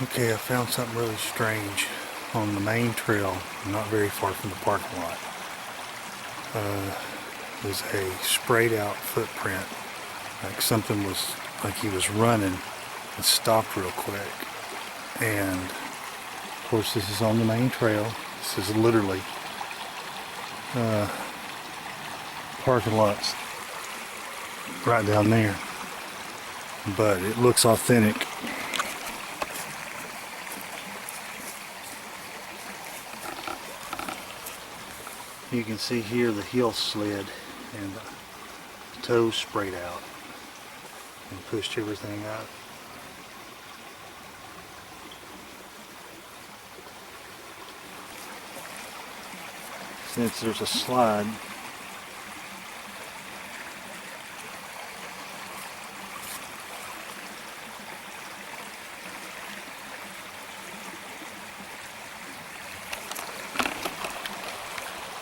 Okay, I found something really strange on the main trail, not very far from the parking lot. There's a sprayed out footprint, like something was, like he was running and stopped real quick. And of course this is on the main trail. This is literally parking lots right down there. But it looks authentic. You can see here the heel slid and the toes sprayed out and pushed everything up. Since there's a slide,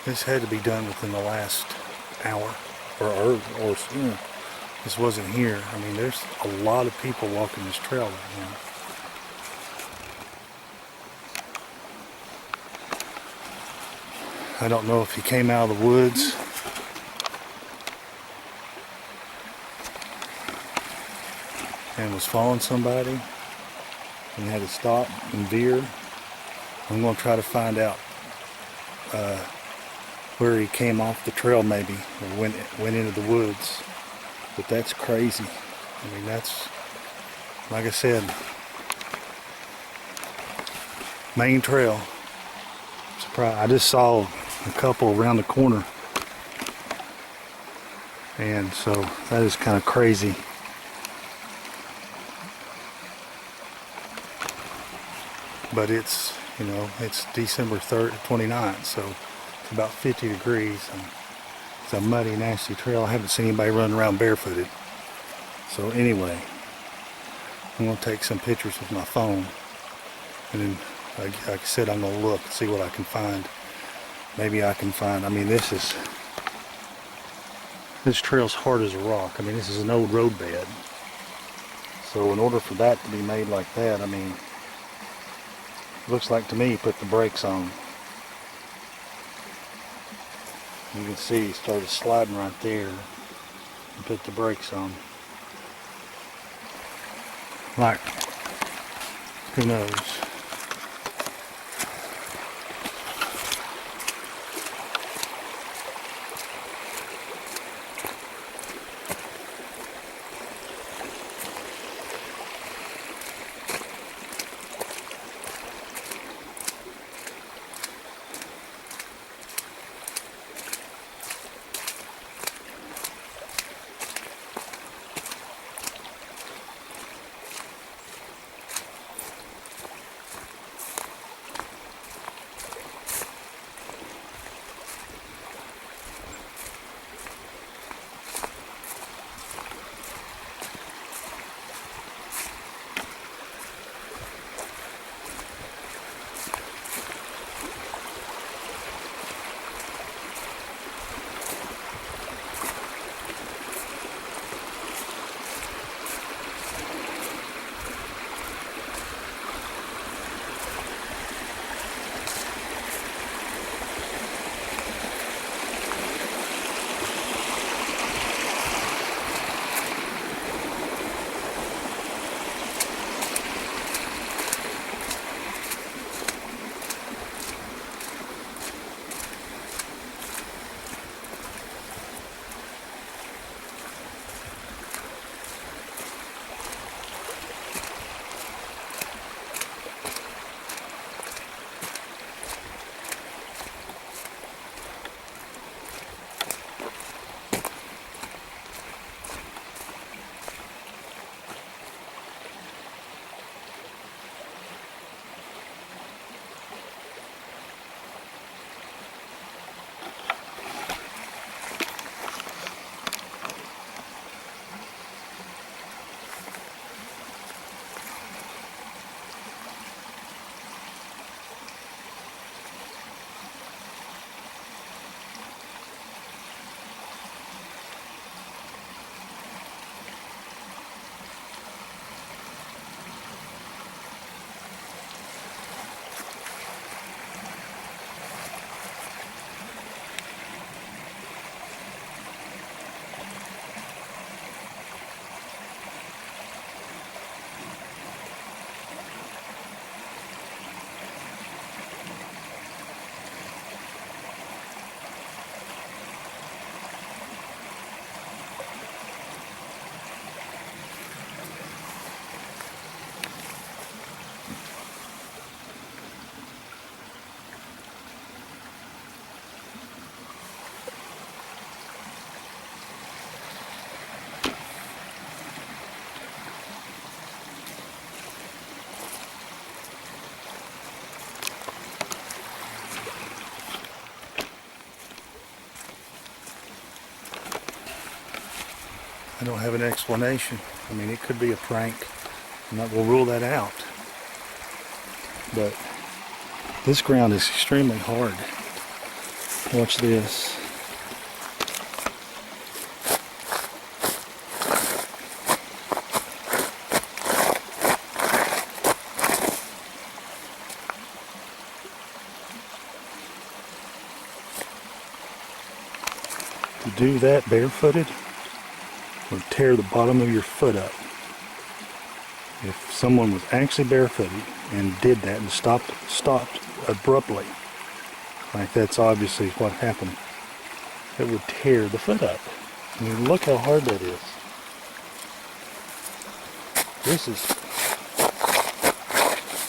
this had to be done within the last hour or sooner. This wasn't here. I mean, there's a lot of people walking this trail right now. I don't know if he came out of the woods and was following somebody and had to stop and veer. I'm going to try to find out where he came off the trail, maybe, or went into the woods. But that's crazy. I mean, that's, like I said, main trail. Surprise! I just saw a couple around the corner, and so that is kind of crazy. But it's, you know, it's December 3rd, 29th, so it's about 50 degrees, and it's a muddy, nasty trail. I haven't seen anybody running around barefooted. So anyway, I'm going to take some pictures with my phone, and then, like I said, I'm going to look and see what I can find. Maybe I can find, I mean, this trail's hard as a rock. I mean, this is an old road bed. So in order for that to be made like that, I mean, looks like to me he put the brakes on. You can see he started sliding right there and put the brakes on. Like, who knows? I don't have an explanation. I mean, it could be a prank. I'm not going to rule that out. But this ground is extremely hard. Watch this. To do that barefooted will tear the bottom of your foot up. If someone was actually barefooted and did that and stopped abruptly, like that's obviously what happened, it would tear the foot up. I mean, look how hard that is. This is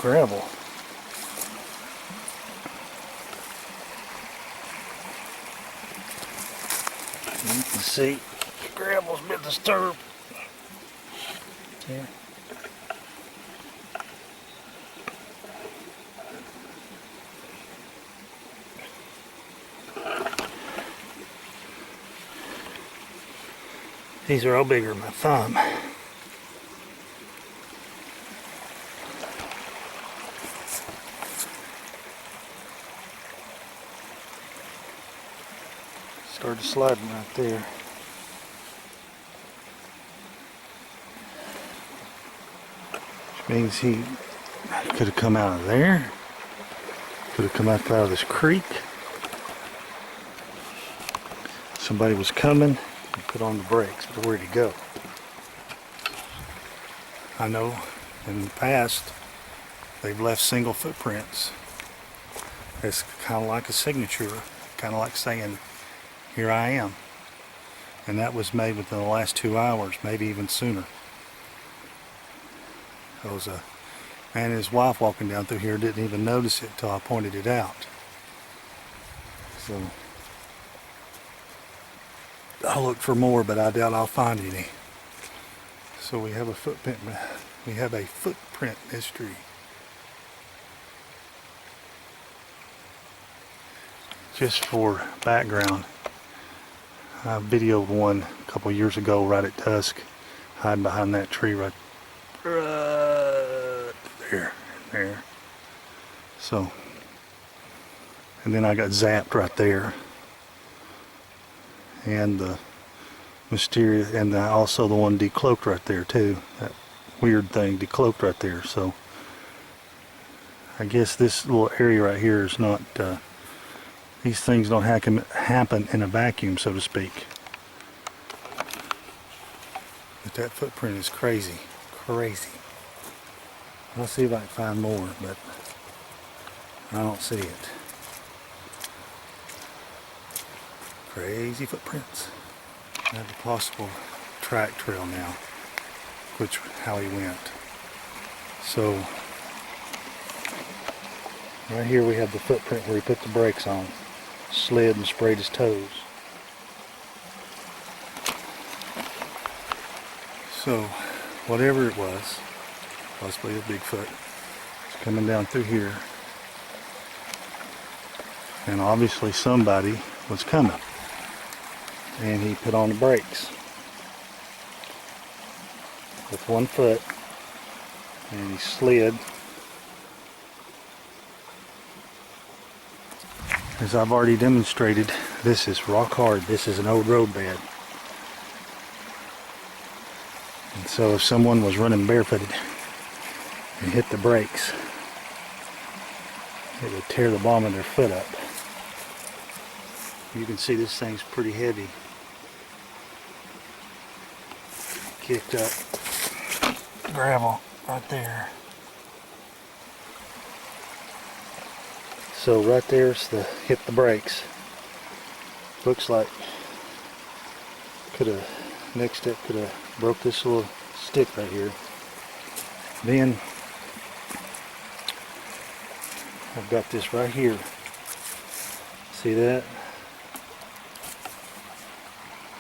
gravel. You can see the gravel's been disturbed. Yeah. These are all bigger than my thumb. Started sliding right there. Which means he could have come out of there. Could have come out of this creek. Somebody was coming and put on the brakes, but where'd he go? I know in the past they've left single footprints. It's kind of like a signature, kind of like saying, here I am. And that was made within the last 2 hours, maybe even sooner. There was a man and his wife walking down through here, didn't even notice it until I pointed it out. So I'll look for more, but I doubt I'll find any. So we have a footprint mystery. Just for background, I videoed one a couple years ago right at dusk, hiding behind that tree right there. So, and then I got zapped right there. And the mysterious, and also the one decloaked right there too. That weird thing decloaked right there. So I guess this little area right here is not, these things don't happen in a vacuum, so to speak. But that footprint is crazy. I'll see if I can find more, but I don't see it. Crazy footprints. I have a possible track trail now, how he went. So right here we have the footprint where he put the brakes on, slid and sprayed his toes. So whatever it was, possibly a Bigfoot, it's coming down through here, and obviously somebody was coming. And he put on the brakes with one foot, and he slid. As I've already demonstrated, this is rock hard. This is an old road bed. And so if someone was running barefooted and hit the brakes, it would tear the bottom of their foot up. You can see this thing's pretty heavy. Kicked up gravel right there. So right there's the hit the brakes. Looks like next step could have broke this little stick right here. Then I've got this right here. See that?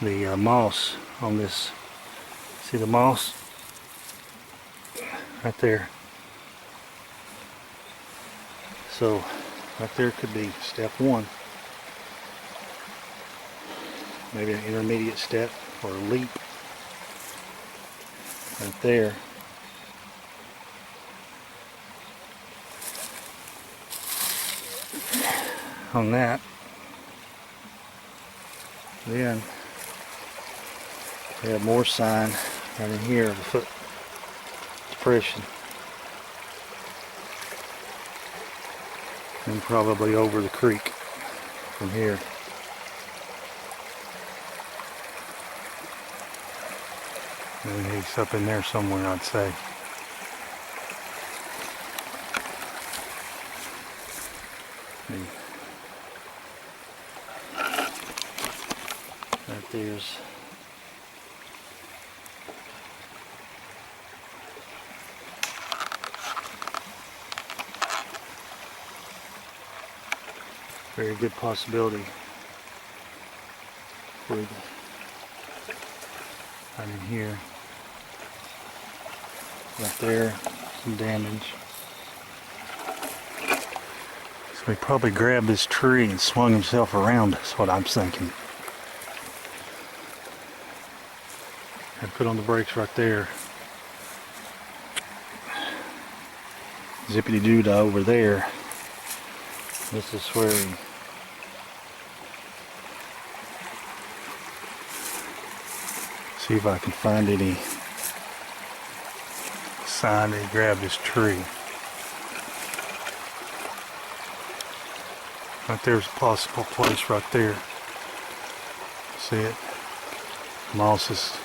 The moss on this. See the moss? Right there. So right there could be step one. Maybe an intermediate step or a leap. right there. On that. Then we have more sign right in here of the foot depression. And probably over the creek from here. And he's up in there somewhere, I'd say. Right there's very good possibility for the right in here. Right there, some damage. So he probably grabbed this tree and swung himself around, is what I'm thinking. And put on the brakes right there. Zippity doo dah over there. This is where he see if I can find any sign that he grabbed this tree. Right there's a possible place right there. See it? Moss is,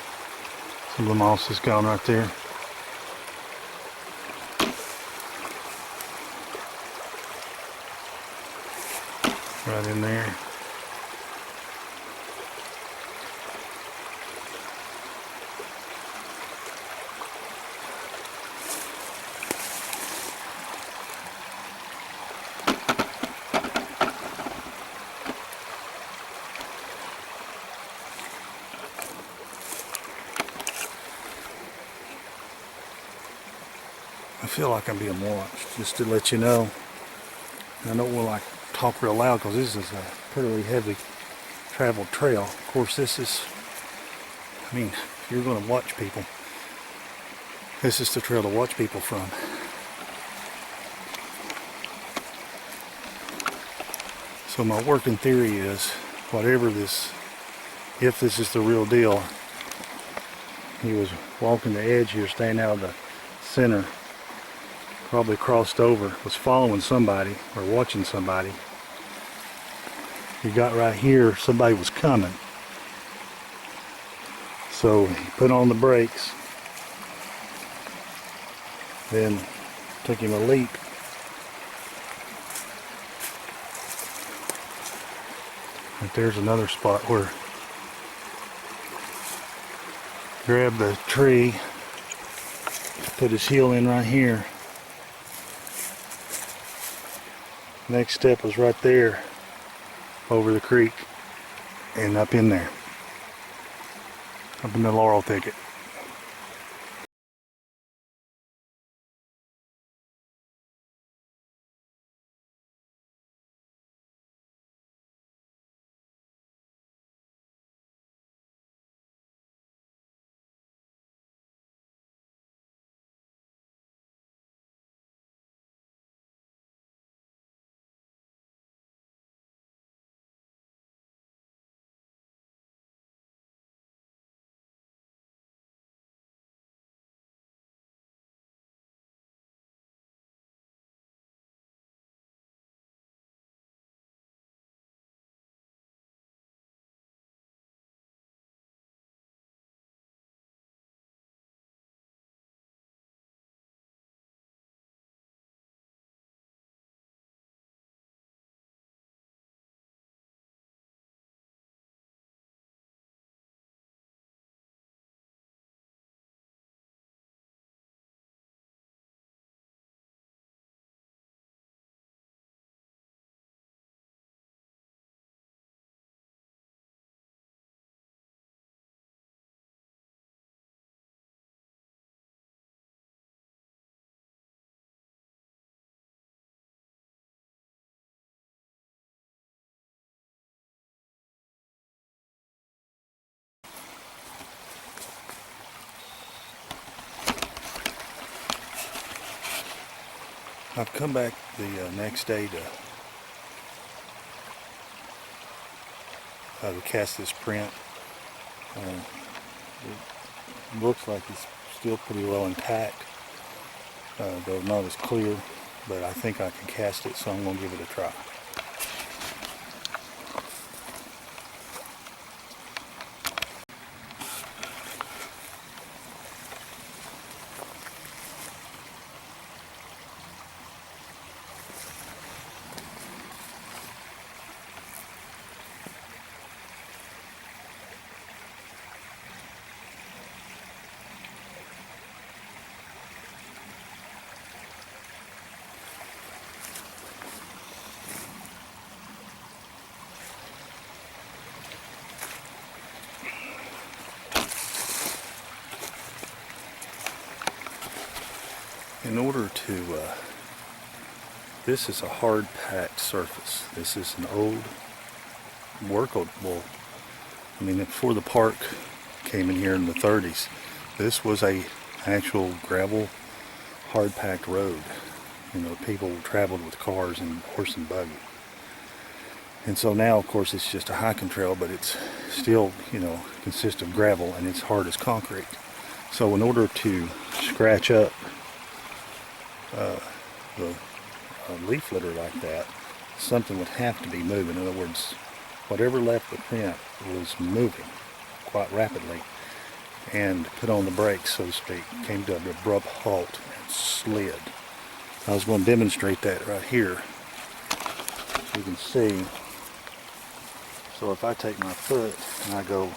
some of the moss is gone right there. Right in there. I feel like I'm being watched, just to let you know. I don't want to talk real loud because this is a pretty heavy traveled trail. Of course, this is, I mean, if you're going to watch people, this is the trail to watch people from. So my working theory is, whatever this, if this is the real deal, he was walking the edge here, staying out of the center, probably crossed over, was following somebody or watching somebody. He got right here, somebody was coming. So he put on the brakes, then took him a leap. Right there's another spot where grabbed the tree, put his heel in right here. Next step was right there, over the creek and up in there, up in the laurel thicket. I've come back the next day to cast this print. It looks like it's still pretty well intact, though not as clear, but I think I can cast it, so I'm going to give it a try. In order to, this is a hard packed surface. This is an old workable, I mean, before the park came in here in the 30s, this was a actual gravel hard packed road. You know, people traveled with cars and horse and buggy. And so now, of course, it's just a hiking trail, but it's still, you know, consists of gravel and it's hard as concrete. So in order to scratch up the leaf litter like that, something would have to be moving. In other words, whatever left the print was moving quite rapidly and put on the brakes, so to speak, came to an abrupt halt and slid. I was going to demonstrate that right here. You can see. So if I take my foot and I go,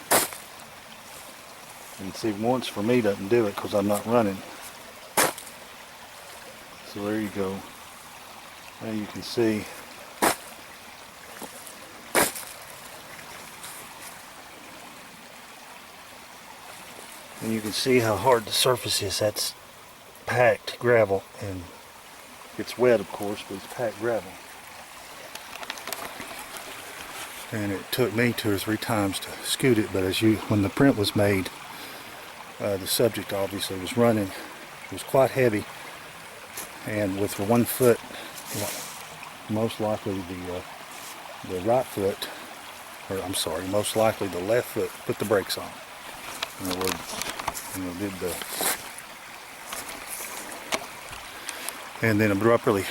and see, once for me doesn't do it because I'm not running. So there you go. Now you can see and you can see how hard the surface is. That's packed gravel, and it's wet, of course, but it's packed gravel. And it took me 2 or 3 times to scoot it, but when the print was made, the subject obviously was running. It was quite heavy, and with 1 foot, most likely the right foot, or I'm sorry, most likely the left foot put the brakes on. In other words, you know, did the, and then abruptly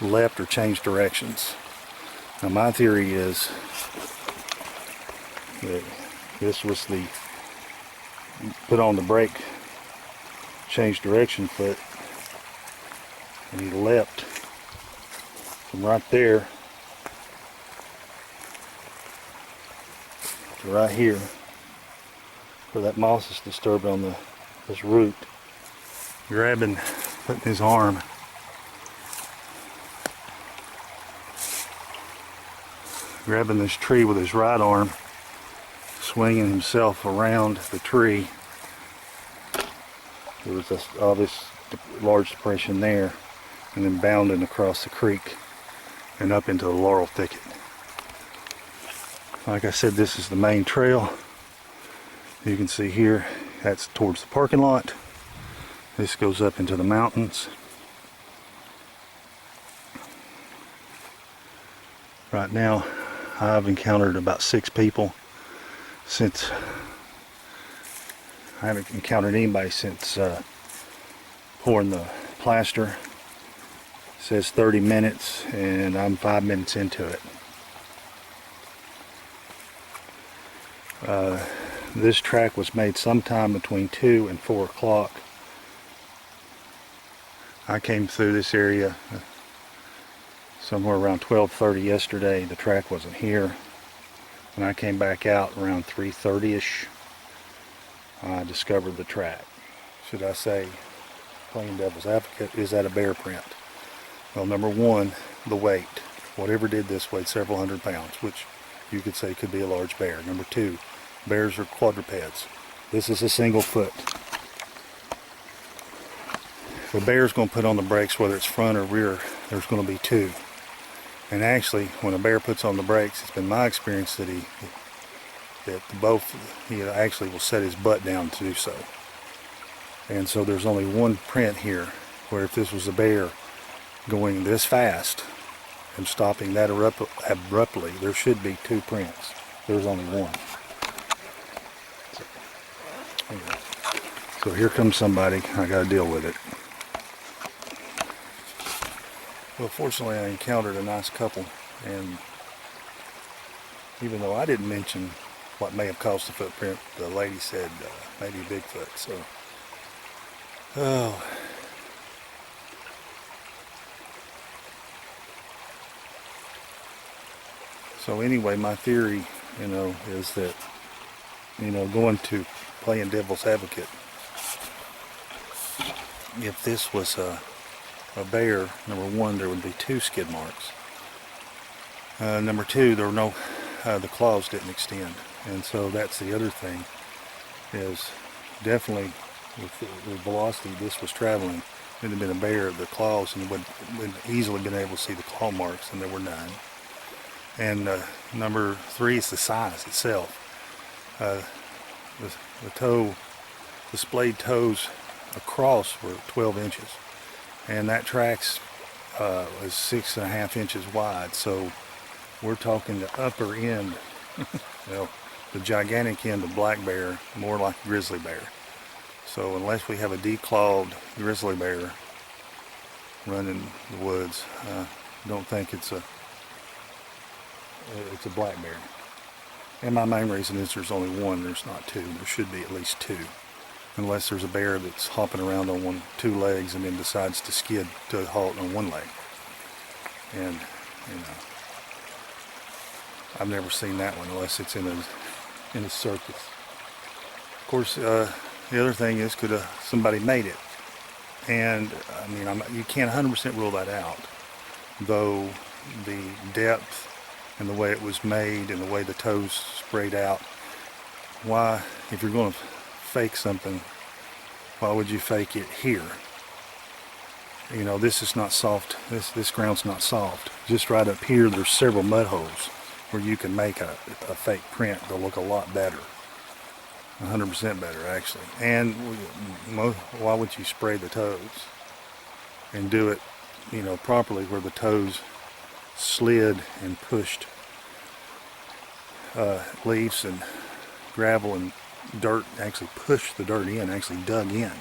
left or changed directions. Now my theory is that this was the put on the brake, changed direction foot, and he leapt from right there to right here, where that moss is disturbed on this root, putting his arm grabbing this tree with his right arm, swinging himself around the tree. There was this large depression there, and then bounding across the creek and up into the laurel thicket. Like I said, this is the main trail. You can see here, that's towards the parking lot. This goes up into the mountains. Right now, I've encountered about 6 people since, I haven't encountered anybody since pouring the plaster. It says 30 minutes, and I'm 5 minutes into it. This track was made sometime between 2 and 4 o'clock. I came through this area somewhere around 12:30 yesterday. The track wasn't here. When I came back out around 3:30ish, I discovered the track. Should I say, playing devil's advocate, is that a bear print? Well, number one, the weight. Whatever did this weighed several hundred pounds, which you could say could be a large bear. Number two, bears are quadrupeds. This is a single foot. If a bear's going to put on the brakes, whether it's front or rear, there's going to be 2. And actually, when a bear puts on the brakes, it's been my experience that he actually will set his butt down to do so. And so there's only one print here, where if this was a bear, going this fast and stopping that abruptly. There should be 2 prints. There's only 1. Anyway, so here comes somebody. I got to deal with it. Well, fortunately, I encountered a nice couple, and even though I didn't mention what may have caused the footprint, the lady said maybe Bigfoot. So, oh. So anyway, my theory, is that, going to playing devil's advocate, if this was a bear, number 1, there would be 2 skid marks. Number 2, there were no, the claws didn't extend. And so that's the other thing, is definitely with the velocity this was traveling, it would have been a bear, the claws, and would easily been able to see the claw marks, and there were none. And number 3 is the size itself. The toe, the splayed toes across were 12 inches, and that tracks is 6.5 inches wide. So we're talking the upper end, the gigantic end of black bear, more like grizzly bear. So unless we have a declawed grizzly bear running the woods, don't think it's a black bear. And my main reason is there's only 1, there's not 2. There should be at least 2. Unless there's a bear that's hopping around on 2 legs and then decides to skid to a halt on 1 leg. And, I've never seen that one unless it's in a circus. Of course, the other thing is, could somebody made it? And, you can't 100% rule that out. Though the depth and the way it was made and the way the toes sprayed out, why, if you're going to fake something, why would you fake it here? This is not soft. This ground's not soft. Just right up here, there's several mud holes where you can make a fake print. They'll look a lot better, 100% better actually. And why would you spray the toes and do it, properly, where the toes slid and pushed leaves and gravel and dirt, actually pushed the dirt in, actually dug in.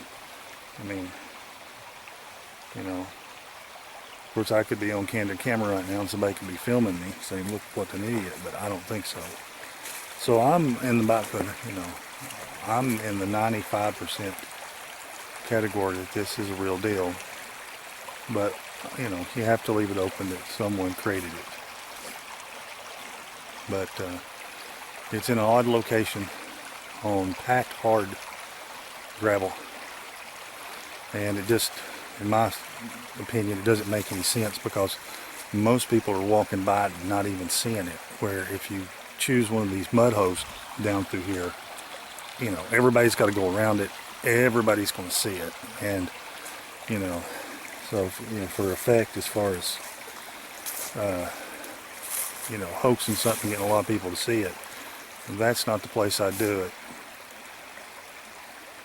Of course I could be on candid camera right now and somebody could be filming me saying, look what an idiot, but I don't think so. So I'm in I'm in the 95% category that this is a real deal. But, you have to leave it open that someone created it. But it's in an odd location on packed hard gravel. And it just, in my opinion, it doesn't make any sense, because most people are walking by it and not even seeing it. Where if you choose one of these mud holes down through here, everybody's got to go around it. Everybody's going to see it. And, so, for effect, as far as, hoaxing something, getting a lot of people to see it, that's not the place I'd do it.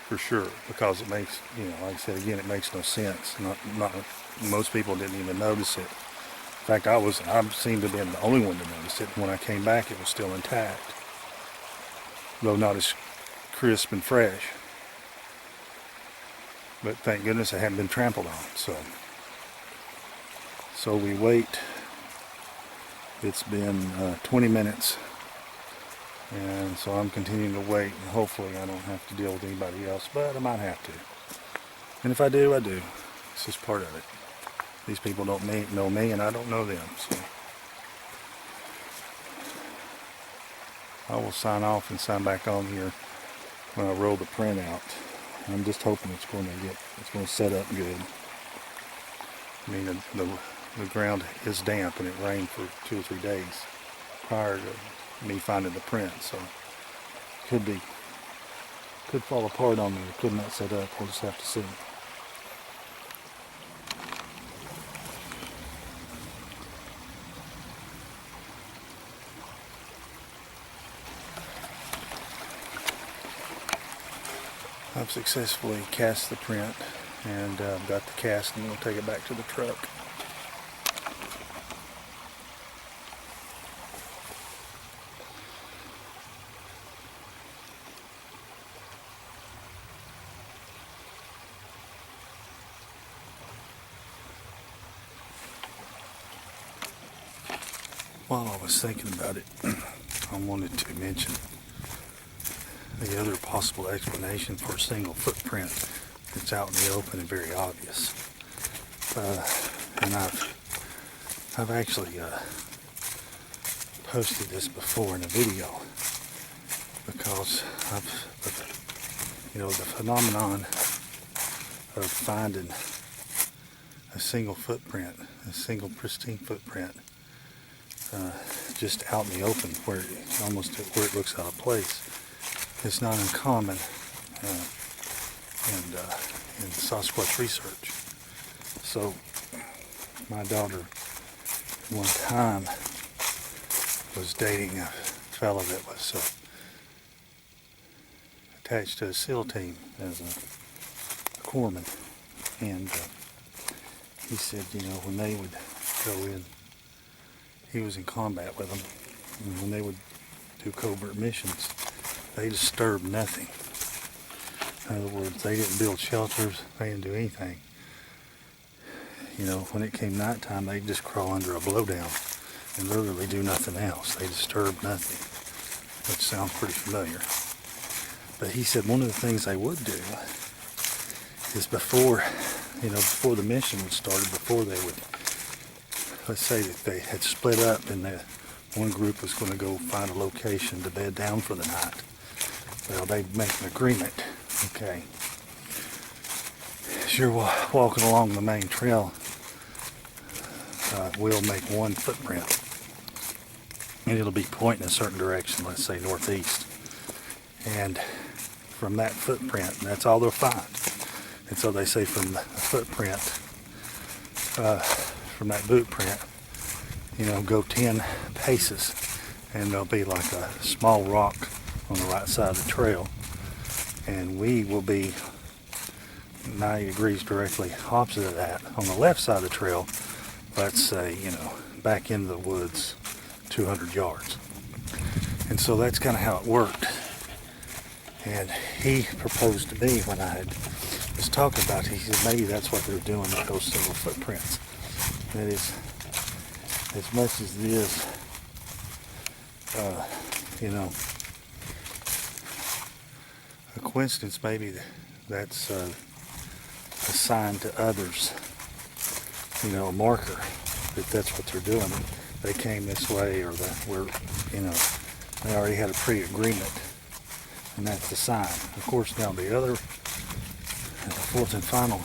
For sure. Because it makes, like I said again, it makes no sense. Not most people didn't even notice it. In fact, I seemed to have been the only one to notice it. When I came back, it was still intact. Though not as crisp and fresh. But thank goodness it hadn't been trampled on. So we wait. It's been 20 minutes. And so I'm continuing to wait. And hopefully I don't have to deal with anybody else. But I might have to. And if I do, I do. It's just part of it. These people don't know me and I don't know them. So I will sign off and sign back on here when I roll the print out. I'm just hoping it's going to set up good. The ground is damp and it rained for 2 or 3 days prior to me finding the print, so could fall apart on me. It could not set up. We'll just have to see. I've successfully cast the print, and I've got the cast, and we'll take it back to the truck. while I was thinking about it, I wanted to mention the other possible explanation for a single footprint that's out in the open and very obvious. And I've actually posted this before in a video, because the phenomenon of finding a single footprint, a single pristine footprint, just out in the open, where it looks out of place, is not uncommon in Sasquatch research. So my daughter one time was dating a fellow that was attached to a SEAL team as a corpsman, and he said, when they would go in, he was in combat with them, and when they would do covert missions, they disturbed nothing. In other words, they didn't build shelters, they didn't do anything. When it came nighttime, they'd just crawl under a blowdown and literally do nothing else. They disturbed nothing, which sounds pretty familiar. But he said one of the things they would do is before the mission was started, before they would, let's say that they had split up and one group was going to go find a location to bed down for the night. Well, they'd make an agreement. Okay, as you're walking along the main trail, we'll make one footprint, and it'll be pointing a certain direction, let's say northeast. And from that footprint, that's all they'll find. And so they say from the footprint, from that boot print, go 10 paces, and there'll be like a small rock on the right side of the trail, and we will be 90 degrees directly opposite of that on the left side of the trail, let's say, back into the woods 200 yards. And so that's kind of how it worked. And he proposed to me when I was talking about it, he said maybe that's what they're doing with those single footprints. That is, as much as it is, a coincidence, maybe that's a sign to others, a marker that that's what they're doing. They came this way, or they already had a pre-agreement, and that's the sign. Of course, now the other, fourth and final,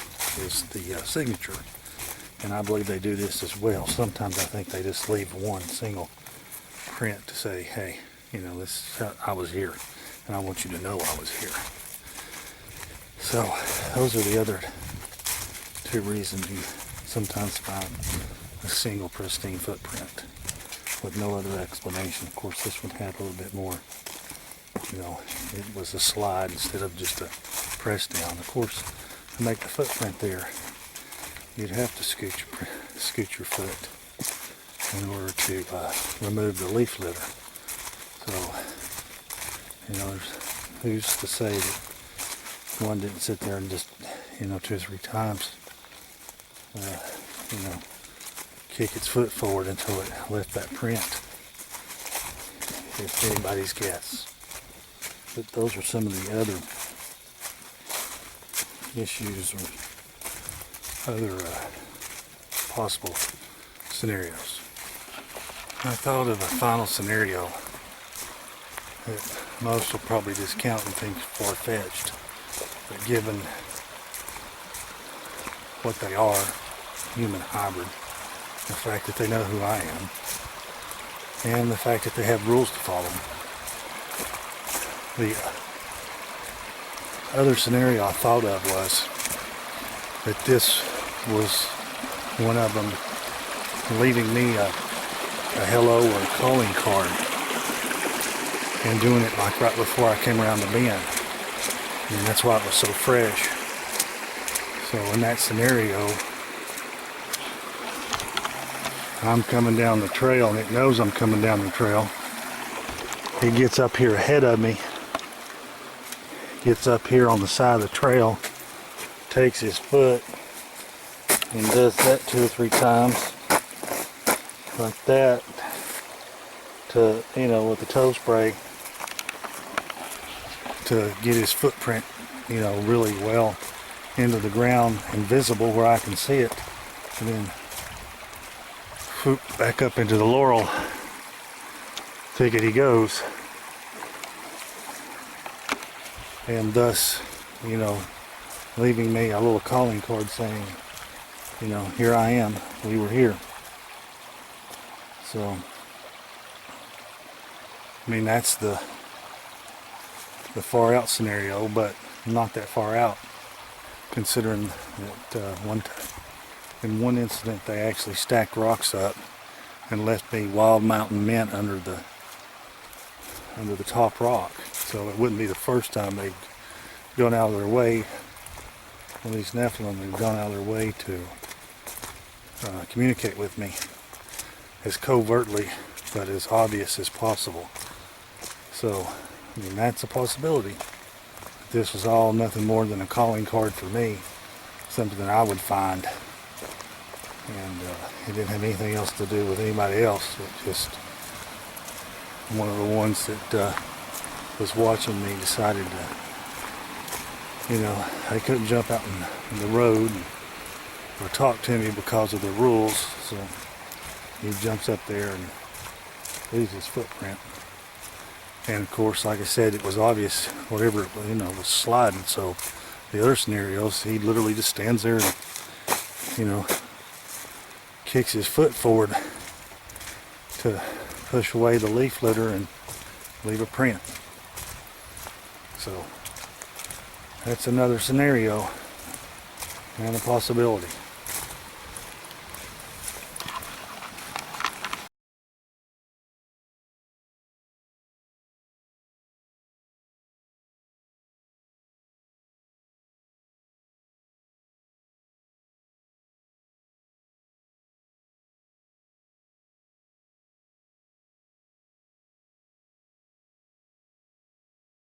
is the signature, and I believe they do this as well. Sometimes I think they just leave one single print to say, hey, I was here, and I want you to know I was here. So those are the other two reasons you sometimes find a single pristine footprint with no other explanation. Of course, this one had a little bit more, it was a slide instead of just a press down. Of course, to make the footprint there, you'd have to scoot your foot in order to remove the leaf litter. So, who's to say that one didn't sit there and just, 2 or 3 times, kick its foot forward until it left that print. If anybody's guess. But those are some of the other issues or other possible scenarios. I thought of a final scenario that most will probably discount and think far-fetched, but given what they are, human hybrid, the fact that they know who I am, and the fact that they have rules to follow. The other scenario I thought of was that this was one of them leaving me a hello or a calling card, and doing it like right before I came around the bend, and that's why it was so fresh. So in that scenario, I'm coming down the trail, and it knows I'm coming down the trail. It gets up here ahead of me, gets up here on the side of the trail, takes his foot and does that 2 or 3 times like that, to, you know, with the toe spray to get his footprint, you know, really well into the ground and visible where I can see it, and then whoop, back up into the laurel thicket he goes, and thus, you know, leaving me a little calling card saying, you know, here I am, we were here. So, I mean, that's the far out scenario, but not that far out, considering that in one incident they actually stacked rocks up and left me wild mountain mint under the top rock. So it wouldn't be the first time they've gone out of their way, well, these Nephilim have gone out of their way to communicate with me as covertly but as obvious as possible. So, I mean, that's a possibility. This was all nothing more than a calling card for me, something that I would find, and it didn't have anything else to do with anybody else. It just one of the ones that was watching me decided to, you know, they couldn't jump out in the road or talk to me because of the rules, so he jumps up there and leaves his footprint. And of course, like I said, it was obvious whatever, you know, was sliding. So the other scenarios, he literally just stands there and, you know, kicks his foot forward to push away the leaf litter and leave a print. So that's another scenario and a possibility.